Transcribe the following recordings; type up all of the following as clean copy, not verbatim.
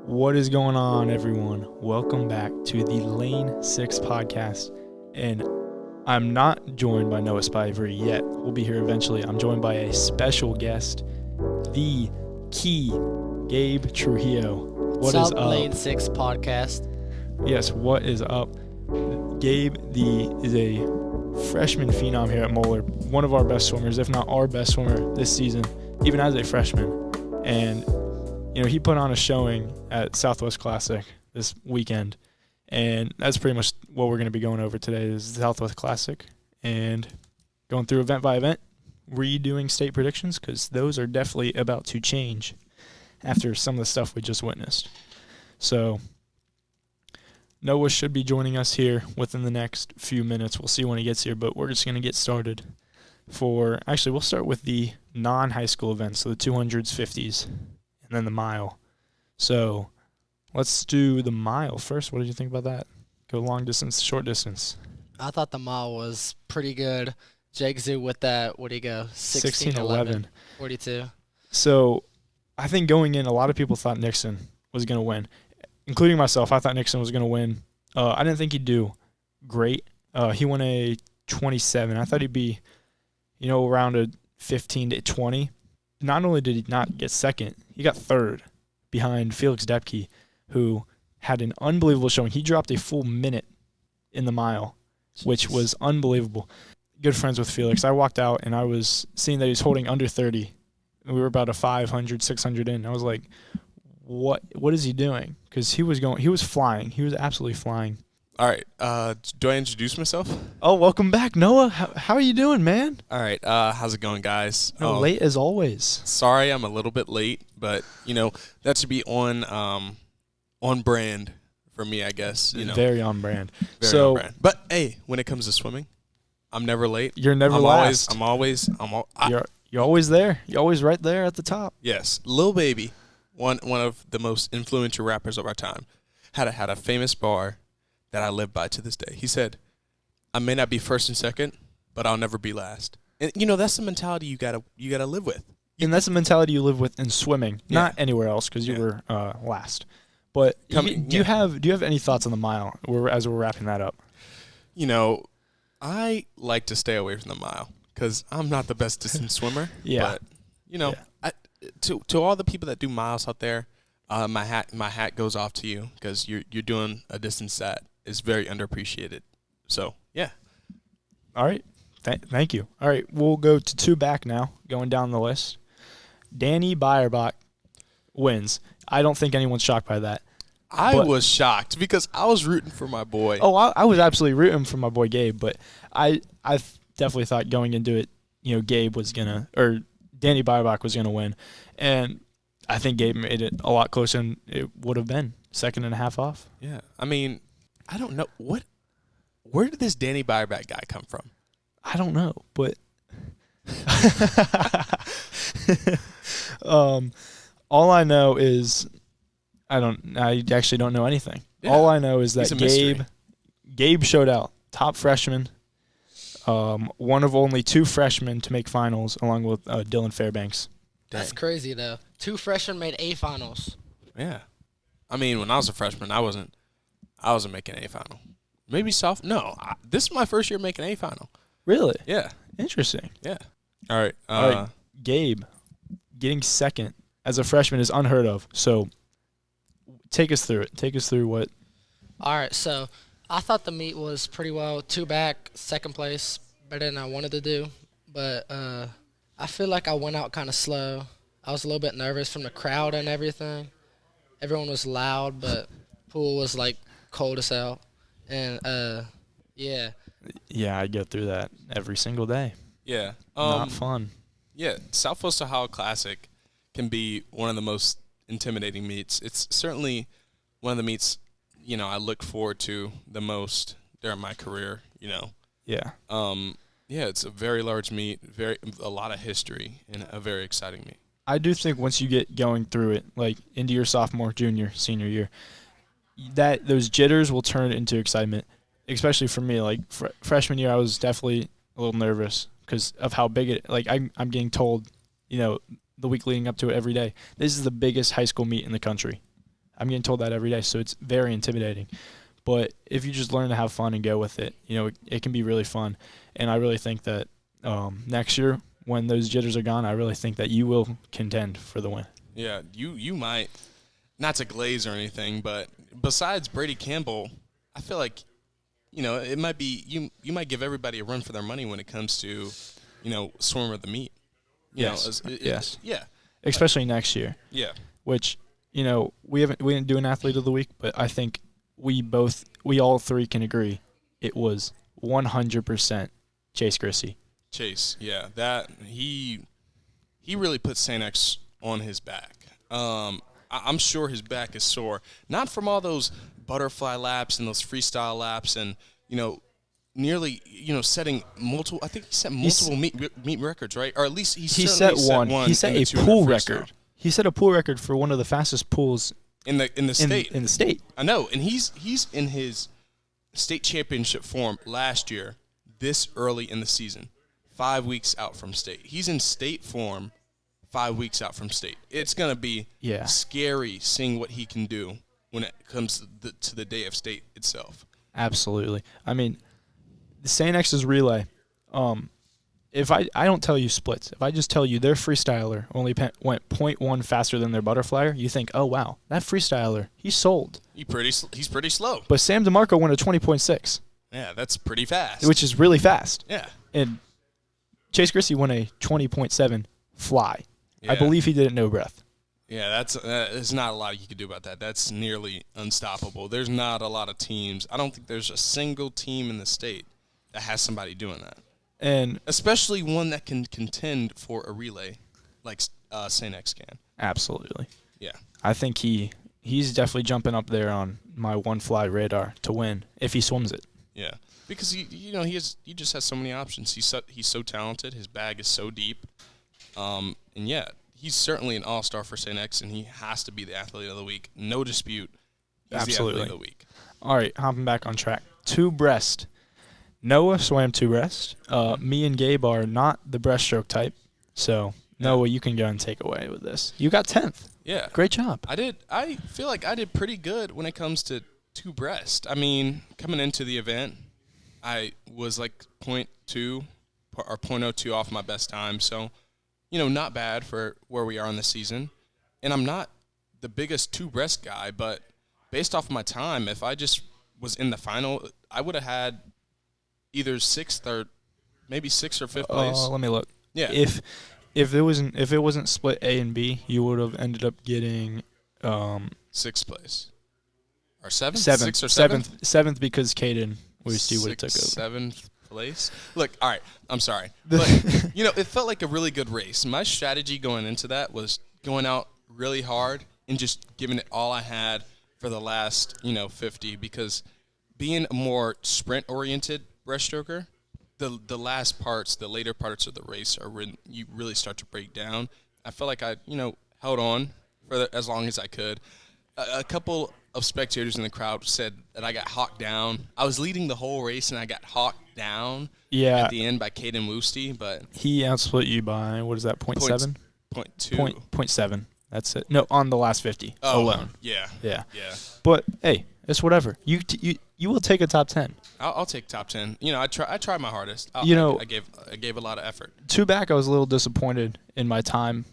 What is going on, everyone? Welcome back to the Lane 6 podcast. And I'm not joined by Noah Spivery yet. We'll be here eventually. I'm joined by a special guest, the key Gabe Trujillo. What is up? Lane 6 podcast. Yes, what is up? Gabe is a freshman phenom here at Moeller. One of our best swimmers, if not our best swimmer this season, even as a freshman. And he put on a showing at Southwest Classic this weekend, and that's pretty much what we're going to be going over today is the Southwest Classic and going through event by event, redoing state predictions because those are definitely about to change after some of the stuff we just witnessed. So Noah should be joining us here within the next few minutes. We'll see when he gets here, but we're just going to get started. We'll start with the non-high school events, so the 200s, 50s. And then the mile. So let's do the mile first. What did you think about that? Go long distance, short distance. I thought the mile was pretty good. Jake Zhu with that, what do you go? 16:11, 42. So I think going in, a lot of people thought Nixon was going to win, including myself. I thought Nixon was going to win. I didn't think he'd do great. He won a 27. I thought he'd be, around a 15 to 20. Not only did he not get second, he got third behind Felix Depke, who had an unbelievable showing. He dropped a full minute in the mile, which was unbelievable. Good friends with Felix. I walked out, and I was seeing that he was holding under 30. We were about a 500, 600 in. I was like, what is he doing? Because he was flying. He was absolutely flying. All right. Do I introduce myself? Oh, welcome back, Noah. How are you doing, man? All right. How's it going, guys? Late as always. Sorry, I'm a little bit late, but that should be on brand for me, I guess. Very on brand. Very on brand. But hey, when it comes to swimming, I'm never late. You're never last. You're always there. You're always right there at the top. Yes, Lil Baby, one of the most influential rappers of our time, had a famous bar that I live by to this day. He said, I may not be first and second, but I'll never be last. And that's the mentality you gotta live with. And that's the mentality you live with in swimming, not anywhere else, because you were last. But do you have any thoughts on the mile as we're wrapping that up? I like to stay away from the mile because I'm not the best distance swimmer. Yeah. But to all the people that do miles out there, my hat goes off to you because you're doing a distance that is very underappreciated. So, yeah. All right. Thank you. All right. We'll go to two back now, going down the list. Danny Beierbach wins. I don't think anyone's shocked by that. I was shocked because I was rooting for my boy. Oh, I was absolutely rooting for my boy Gabe, but I definitely thought going into it, Gabe was Danny Beierbach was going to win. And I think Gabe made it a lot closer than it would have been. Second and a half off. Yeah. I mean, I don't know. Where did this Danny Beierbach guy come from? I don't know, but all I know is I actually don't know anything. Yeah. All I know is that Gabe showed out. Top freshman. One of only two freshmen to make finals, along with Dylan Fairbanks. Dang. That's crazy, though. Two freshmen made A finals. Yeah. I mean, when I was a freshman, I wasn't making A final. Maybe this is my first year making A final. Really? Yeah. Interesting. Yeah. All right. All right. Gabe, getting second as a freshman is unheard of. So take us through it. Take us through what. All right. So I thought the meet was pretty well. Two back, second place, better than I wanted to do. But I feel like I went out kind of slow. I was a little bit nervous from the crowd and everything. Everyone was loud, but pool was cold as hell. And yeah. Yeah, I go through that every single day. Yeah. Not fun. Yeah, Southwest Ohio Classic can be one of the most intimidating meets. It's certainly one of the meets, I look forward to the most during my career, Yeah. Yeah, it's a very large meet, a lot of history, and a very exciting meet. I do think once you get going through it, into your sophomore, junior, senior year, that those jitters will turn into excitement, especially for me. Freshman year, I was definitely a little nervous because of how big it. I'm getting told, the week leading up to it every day. This is the biggest high school meet in the country. I'm getting told that every day, so it's very intimidating. But if you just learn to have fun and go with it, it can be really fun. And I really think that next year, when those jitters are gone, I really think that you will contend for the win. Yeah, you might, not to glaze or anything, but besides Brady Campbell, I feel like, it might be you might give everybody a run for their money when it comes to, swimmer of the meet. Yes. Yeah. Especially next year. Yeah. Which, we didn't do an athlete of the week, but I think we all three can agree it was 100% Chase Chrissy. Chase, yeah, that he really put St. X on his back. I'm sure his back is sore, not from all those butterfly laps and those freestyle laps, and nearly setting multiple. I think he set multiple meet records, right? Or at least he set one. He set a pool record. He set a pool record for one of the fastest pools in the state. In the state, I know, and he's in his state championship form last year, this early in the season. 5 weeks out from state. He's in state form 5 weeks out from state. It's going to be scary seeing what he can do when it comes to the day of state itself. Absolutely. I mean, the St. X's relay, if I don't tell you splits, if I just tell you their freestyler only went 0.1 faster than their butterflyer, you think, oh, wow, that freestyler, he's sold. He's pretty slow. But Sam DeMarco went a 20.6. Yeah, that's pretty fast. Which is really fast. Yeah. And Chase Chrissy won a 20.7 fly. Yeah. I believe he did it no breath. Yeah, there's not a lot you can do about that. That's nearly unstoppable. There's not a lot of teams. I don't think there's a single team in the state that has somebody doing that. And especially one that can contend for a relay like St. X can. Absolutely. Yeah. I think he's definitely jumping up there on my one fly radar to win if he swims it. Yeah. Because he just has so many options. He's so talented. His bag is so deep, and he's certainly an all-star for St. X, and he has to be the athlete of the week. No dispute. He's Absolutely. the athlete of the week. All right, hopping back on track. Two breast. Noah swam two breast. Me and Gabe are not the breaststroke type, so Noah, you can go and take away with this. You got 10th. Yeah. Great job. I did. I feel like I did pretty good when it comes to two breast. I mean, coming into the event, I was like 0.2 or 0.02 off my best time. So, not bad for where we are in the season. And I'm not the biggest two breast guy, but based off my time, if I just was in the final, I would have had either 6th or maybe 6th or 5th place. Let me look. Yeah. If it wasn't split A and B, you would have ended up getting 6th place. Or 7th? 6th or 7th? 7th because Caden would have took over. 7th place. Look, all right, I'm sorry. But, it felt like a really good race. My strategy going into that was going out really hard and just giving it all I had for the last, 50, because being a more sprint-oriented breaststroker, the last parts, the later parts of the race are when you really start to break down. I felt like I, held on for as long as I could. A couple of spectators in the crowd said that I got hawked down. I was leading the whole race, and I got hawked down at the end by Caden Woosty. But he outsplit you by, what is that, 0.7? 0.2. 0.7. That's it. No, on the last 50 alone. Yeah. But, hey, it's whatever. You will take a top 10. I'll take top 10. I tried my hardest. I gave a lot of effort. Two back, I was a little disappointed in my end time,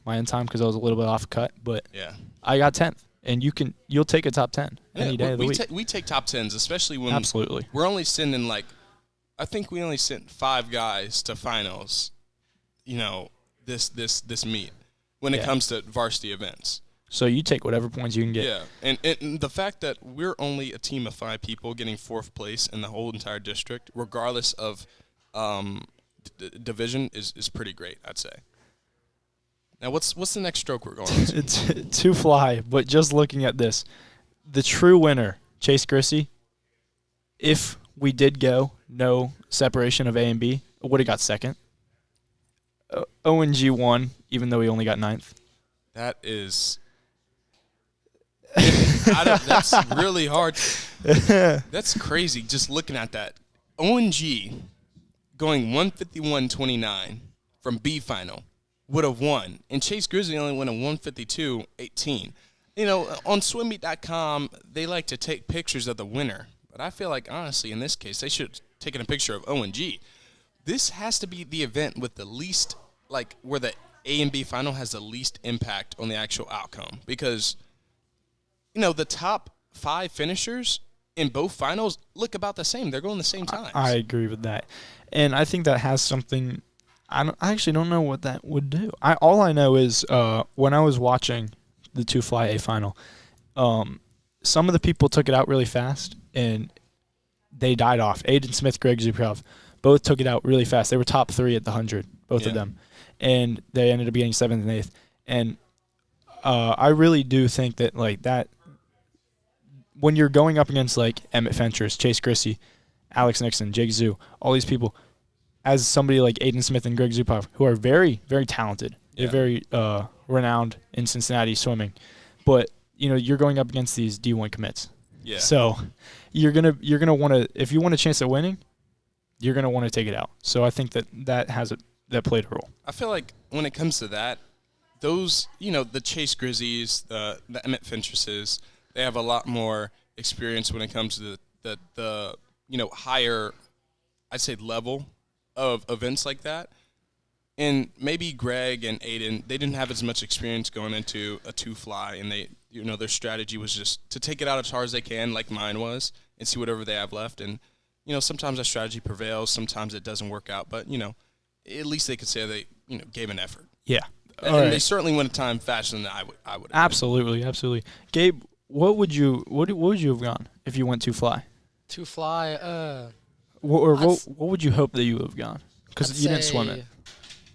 because I was a little bit off cut. But yeah, I got 10th. And you'll take a top 10 any day of the week. We take top 10s, especially when absolutely we're only sending I think we only sent 5 guys to finals. This meet when it comes to varsity events. So you take whatever points you can get. Yeah, and the fact that we're only a team of 5 people getting 4th place in the whole entire district, regardless of division, is pretty great, I'd say. Now, what's the next stroke we're going on to? It's two fly, but just looking at this, the true winner, Chase Chrissy, if we did go no separation of A and B, would have got 2nd. ONG won, even though he only got 9th. That is... that's really hard. That's crazy, just looking at that. ONG going 151.29 from B final would have won, and Chase Grizzly only went a 152.18. You know, on swimmeet.com, they like to take pictures of the winner. But I feel like, honestly, in this case, they should have taken a picture of O&G. This has to be the event with the least, like, where the A and B final has the least impact on the actual outcome. Because, you know, the top 5 finishers in both finals look about the same. They're going the same times. I agree with that. And I think that has something – I actually don't know what that would do. All I know is when I was watching the 2-fly A final, some of the people took it out really fast, and they died off. Aiden Smith, Greg Zuprov, both took it out really fast. They were top 3 at the 100, both of them. And they ended up getting 7th and 8th. And I really do think that, like, that when you're going up against, like, Emmett Fentress, Chase Chrissy, Alex Nixon, Jake Zoo, all these people, as somebody like Aiden Smith and Greg Zuprov, who are very, very talented, they're very renowned in Cincinnati swimming, but you know you're going up against these D1 commits. Yeah. So you're gonna want to, if you want a chance at winning, you're gonna want to take it out. So I think that played a role. I feel like when it comes to that, those, you know, the Chase Grizzies, the Emmett Fentresses, they have a lot more experience when it comes to the you know, higher, I'd say, level of events like that. And maybe Greg and Aiden, they didn't have as much experience going into a 2-fly, and they, you know, their strategy was just to take it out as hard as they can, like mine was, and see whatever they have left. And, you know, sometimes that strategy prevails, sometimes it doesn't work out, but, you know, at least they could say they, you know, gave an effort. Yeah. And they certainly went a time faster than I would. Absolutely. Gabe, what would you have gone if you went 2-fly? 2-fly, What would you hope that you would have gone? Because you didn't swim it.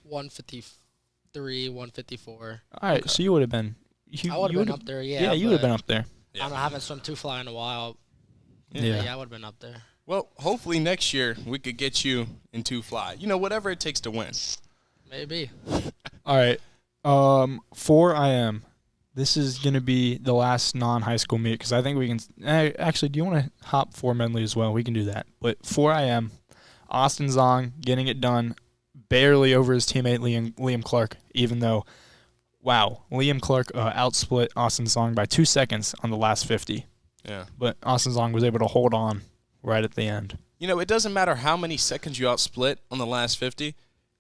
153, 154. All right, so you would have been. I would have been up there, yeah. Yeah, you would have been up there. I haven't swum 2-fly in a while. Yeah, I would have been up there. Well, hopefully next year we could get you in 2-fly. You know, whatever it takes to win. Maybe. All right. 4 IM. This is going to be the last non-high school meet because I think we can actually, do you want to hop 4 medley as well? We can do that. But 4 IM, Austin Zong getting it done barely over his teammate Liam Clark, even though, wow, Liam Clark outsplit Austin Zong by 2 seconds on the last 50. Yeah. But Austin Zong was able to hold on right at the end. You know, it doesn't matter how many seconds you outsplit on the last 50.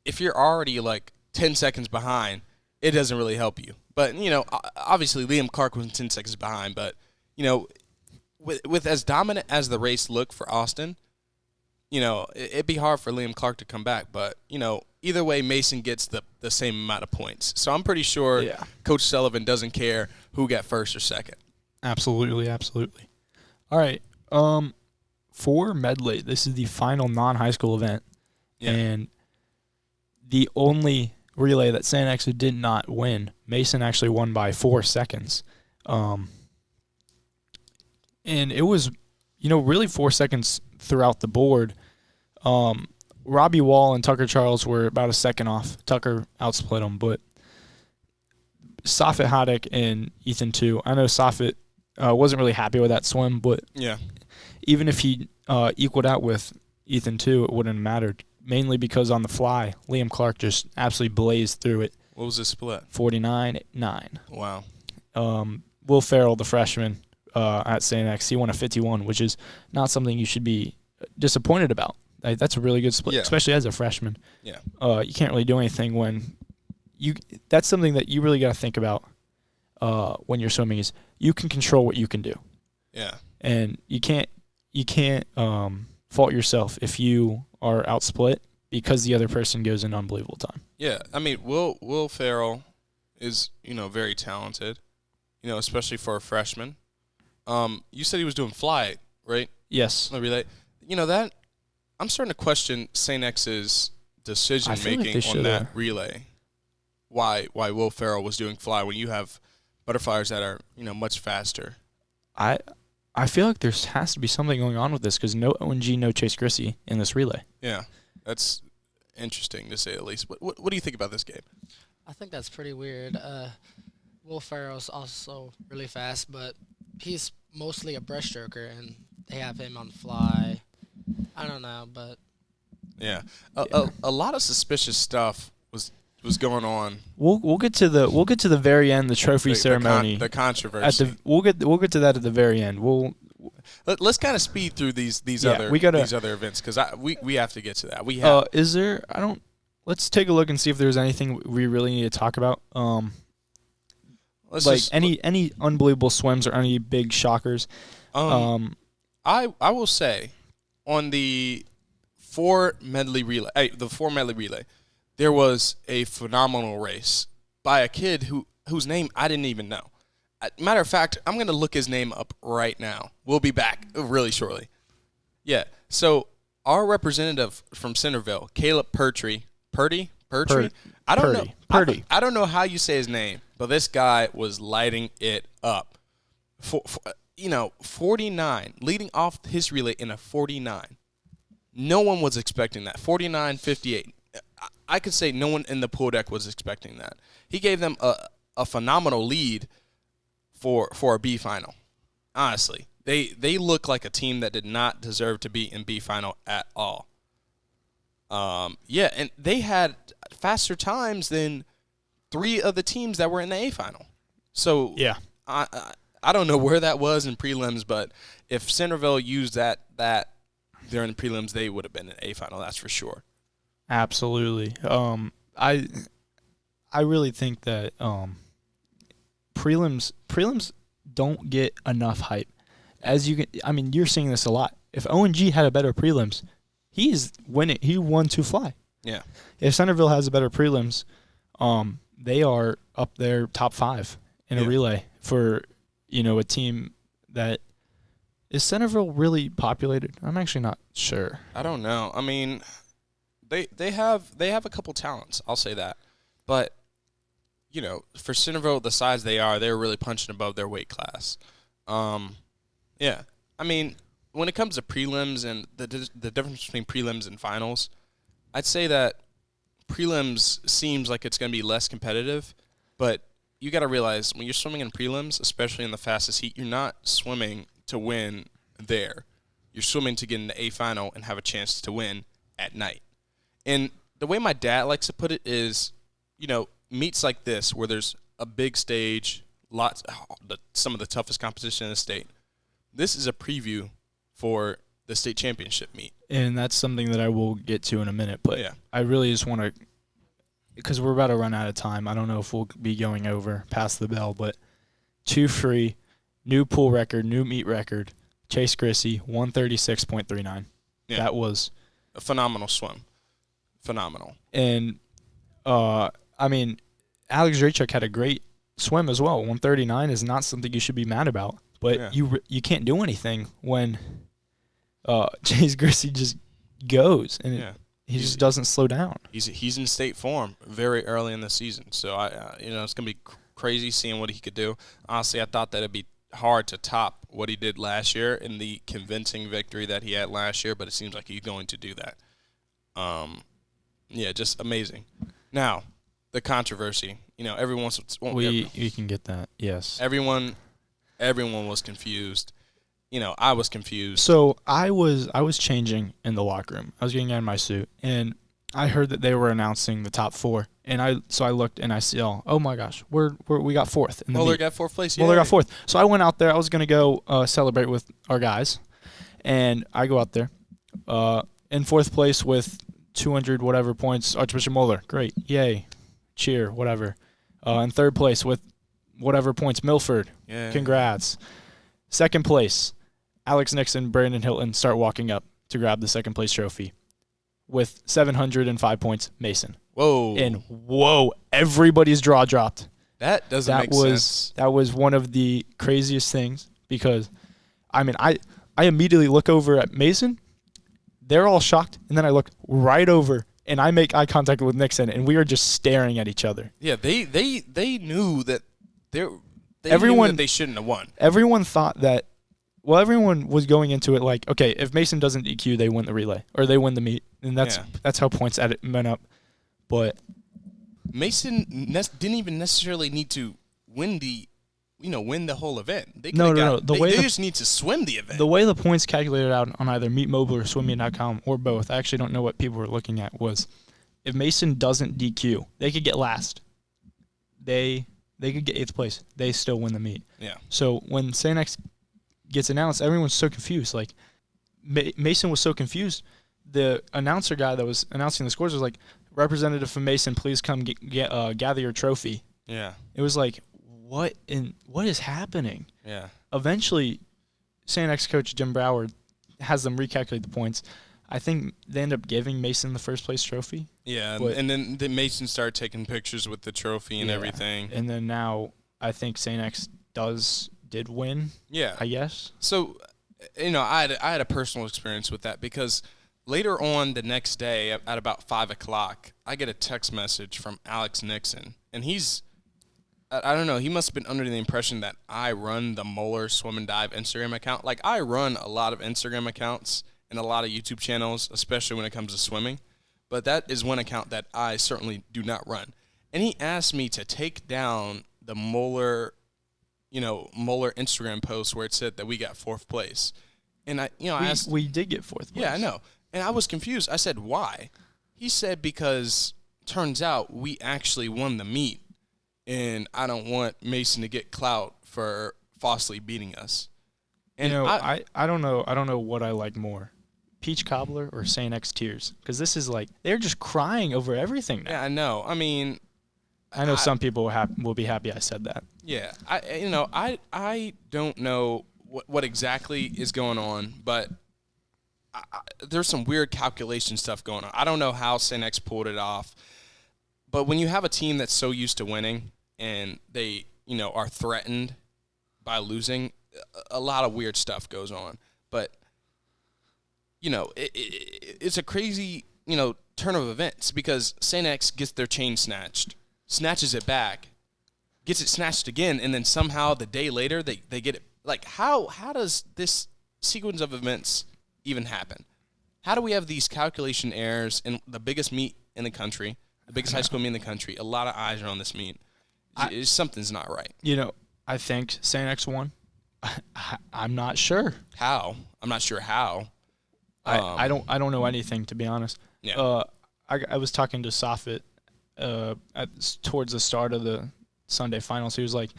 If you're already like 10 seconds behind, it doesn't really help you. But, you know, obviously Liam Clark was 10 seconds behind. But, you know, with as dominant as the race looked for Austin, you know, it'd be hard for Liam Clark to come back. But, you know, either way, Mason gets the same amount of points. So I'm pretty sure Coach Sullivan doesn't care who got first or second. Absolutely. All right. 4 medley. This is the final non-high school event. Yeah. And the only relay that St. X did not win, Mason actually won by 4 seconds. And it was, you know, really 4 seconds throughout the board. Robbie Wall and Tucker Charles were about a second off. Tucker outsplit them, but Safet Haddock and Ethan too. I know Safet wasn't really happy with that swim, but even if he equaled out with Ethan too, it wouldn't have mattered. Mainly because on the fly, Liam Clark just absolutely blazed through it. What was the split? 49-9. Wow. Will Farrell, the freshman at St. X, he won a 51, which is not something you should be disappointed about. That's a really good split, especially as a freshman. Yeah. You can't really do anything when you. That's something that you really got to think about when you're swimming is you can control what you can do. Yeah. And you can't fault yourself if you are outsplit because the other person goes in unbelievable time. Yeah, I mean, Will Farrell is, you know, very talented, you know, especially for a freshman. You said he was doing fly, right? Yes. The relay. You know, that I'm starting to question St. X's decision making on that relay. Why Will Farrell was doing fly when you have butterflies that are, you know, much faster. I feel like there has to be something going on with this because no ONG, no Chase Chrissy in this relay. Yeah, that's interesting to say the least. What do you think about this game? I think that's pretty weird. Will Farrell's also really fast, but he's mostly a breaststroker, and they have him on the fly. I don't know, but a lot of suspicious stuff was was going on. We'll get to the very end, the trophy ceremony. The controversy. We'll get to that at the very end. Let's kind of speed through these Yeah, other events because we have to get to that. We have. Is there? Let's take a look and see if there's anything we really need to talk about. Any unbelievable swims or any big shockers. I will say on the 4 medley relay, there was a phenomenal race by a kid whose name I didn't even know. Matter of fact, I'm going to look his name up right now. We'll be back really shortly. Yeah. So our representative from Centerville, Caleb Purdy. I don't know. Purdy. I don't know how you say his name, but this guy was lighting it up. 49, leading off his relay in a 49. No one was expecting that. 49.58. I could say no one in the pool deck was expecting that. He gave them a phenomenal lead for a B final. Honestly, they look like a team that did not deserve to be in B final at all. And they had faster times than 3 of the teams that were in the A final. So yeah, I don't know where that was in prelims, but if Centerville used that during the prelims, they would have been in A final. That's for sure. Absolutely. I really think that prelims don't get enough hype. You're seeing this a lot. If ONG had a better prelims, he's winning. He won to fly. Yeah. If Centerville has a better prelims, they are up there top 5 in a relay for a team that is Centerville really populated? I'm actually not sure. I don't know. I mean, they have a couple talents. I'll say that, but for Centerville, the size they're really punching above their weight class. Yeah. I mean, when it comes to prelims and the difference between prelims and finals, I'd say that prelims seems like it's going to be less competitive, but you got to realize when you're swimming in prelims, especially in the fastest heat, you're not swimming to win there. You're swimming to get in the A final and have a chance to win at night. And the way my dad likes to put it is, meets like this where there's a big stage, some of the toughest competition in the state. This is a preview for the state championship meet. And that's something that I will get to in a minute. But yeah. I really just want to, because we're about to run out of time. I don't know if we'll be going over past the bell, but 2 free, new pool record, new meet record, Chase Grissy, 136.39. Yeah. That was a phenomenal swim. Phenomenal. And, Alex Drachuk had a great swim as well. 139 is not something you should be mad about. But you can't do anything when Chase Grissy just goes and he just doesn't slow down. He's in state form very early in the season, so it's gonna be crazy seeing what he could do. Honestly, I thought that it'd be hard to top what he did last year in the convincing victory that he had last year, but it seems like he's going to do that. Just amazing. Now, the controversy. Everyone we can get that. Yes. Everyone was confused. I was confused. So I was changing in the locker room. I was getting out of my suit, and I heard that they were announcing the top 4. And I looked and I see, oh my gosh, we got 4th in the Mueller meet. got 4th place. Mueller got 4th. So I went out there. I was gonna go celebrate with our guys, and I go out there, in 4th place with 200 whatever points. Archbishop Mueller, great, yay, cheer, whatever. In 3rd place with whatever points, Milford. Yeah. Congrats. 2nd place, Alex Nixon, Brandon Hilton start walking up to grab the 2nd place trophy. With 705 points, Mason. Whoa. And everybody's jaw dropped. That doesn't make sense. That was one of the craziest things because, I immediately look over at Mason. They're all shocked. And then I look right over and I make eye contact with Nixon and we are just staring at each other. Yeah, they knew that everyone knew that they shouldn't have won. Everyone thought that. Well, everyone was going into it like, okay, if Mason doesn't DQ, they win the relay or they win the meet, and that's how points went up. But Mason didn't even necessarily need to win the whole event. They just need to swim the event. The way the points calculated out on either Meet Mobile or SwimMeet.com or both, I actually don't know what people were looking at, was if Mason doesn't DQ, they could get last. They could get 8th place. They still win the meet. Yeah. So when St. X gets announced, everyone's so confused. Like, Mason was so confused. The announcer guy that was announcing the scores was like, "Representative from Mason, please come gather your trophy." Yeah. It was like, what is happening? Yeah. Eventually, St. X coach Jim Brower has them recalculate the points. I think they end up giving Mason the first place trophy. Yeah, But- and then the Mason started taking pictures with the trophy and Yeah. everything. And then now I think St. X did win, Yeah. I guess. So, I had a personal experience with that because later on the next day at about 5 o'clock, I get a text message from Alex Nixon, and I don't know, he must have been under the impression that I run the Moeller Swim and Dive Instagram account. Like, I run a lot of Instagram accounts and a lot of YouTube channels, especially when it comes to swimming. But that is one account that I certainly do not run. And he asked me to take down the Moeller Instagram post where it said that we got 4th place. And I asked. We did get 4th place. Yeah, I know. And I was confused. I said, why? He said, because turns out we actually won the meet. And I don't want Mason to get clout for falsely beating us. And I don't know. I don't know what I like more, Peach Cobbler or St. X Tears, because this is like they're just crying over everything now. Yeah, I know. I mean, I know some people will be happy I said that. yeah. I don't know what exactly is going on, but there's some weird calculation stuff going on. I don't know how St. X pulled it off, but when you have a team that's so used to winning and they are threatened by losing, a lot of weird stuff goes on. But it's a crazy turn of events because St. X gets their chain snatches it back, gets it snatched again, and then somehow the day later they get it. Like, how does this sequence of events even happen? How do we have these calculation errors in the biggest meet in the country, the biggest high school meet in the country? A lot of eyes are on this meet. Something's not right. I think St. X won. I'm not sure. How? I'm not sure how. I don't know anything, to be honest. Yeah. I was talking to Safit towards the start of the Sunday finals. He was like,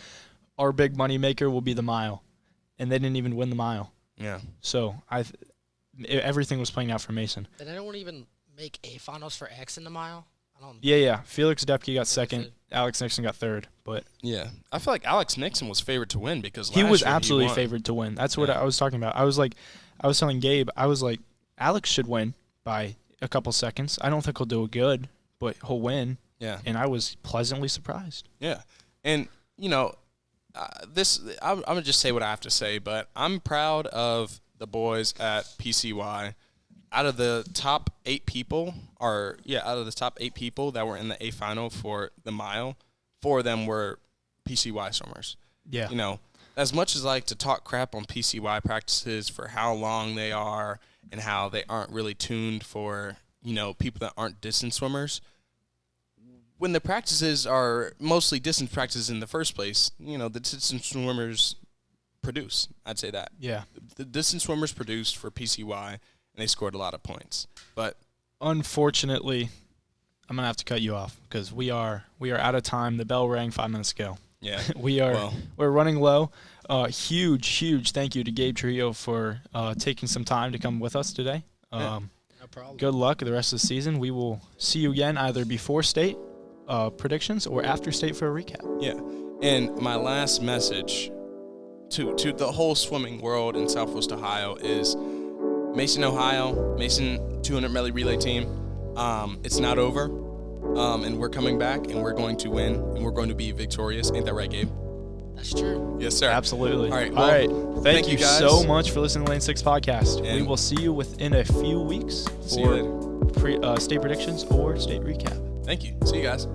"Our big money maker will be the mile," and they didn't even win the mile. Yeah. So everything was playing out for Mason. Did anyone even make a finals for X in the mile? I don't. Yeah. Felix Depke got second. Alex Nixon got third. But Yeah. I feel like Alex Nixon was favored to win because he last was year absolutely won. favored to win. That's what Yeah. I was talking about. I was telling Gabe, I was like, Alex should win by a couple seconds. I don't think he'll do it good, but he'll win. Yeah. And I was pleasantly surprised. Yeah. And, I'm going to just say what I have to say, but I'm proud of the boys at PCY. Out of the top 8 people that were in the A final for the mile, 4 of them were PCY swimmers. Yeah. As much as I like to talk crap on PCY practices for how long they are and how they aren't really tuned for, people that aren't distance swimmers, when the practices are mostly distance practices in the first place, the distance swimmers produce. I'd say that. Yeah. The distance swimmers produced for PCY, and they scored a lot of points. But Unfortunately, I'm going to have to cut you off because we are out of time. The bell rang 5 minutes ago. yeah, We're running low. Huge thank you to Gabe Trio for taking some time to come with us today. No problem. Good luck the rest of the season. We will see you again either before state predictions or after state for a recap. yeah. And my last message to the whole swimming world in Southwest Ohio is Mason, Ohio, Mason 200 medley relay team. It's not over, and we're coming back, and we're going to win, and we're going to be victorious. Ain't that right, Gabe? That's true. Yes, sir. Absolutely. All right, All right. well, Thank you guys. so much for listening to Lane 6 Podcast. We And- will see you within a few weeks See you for state predictions or state recap. Thank you. See you guys.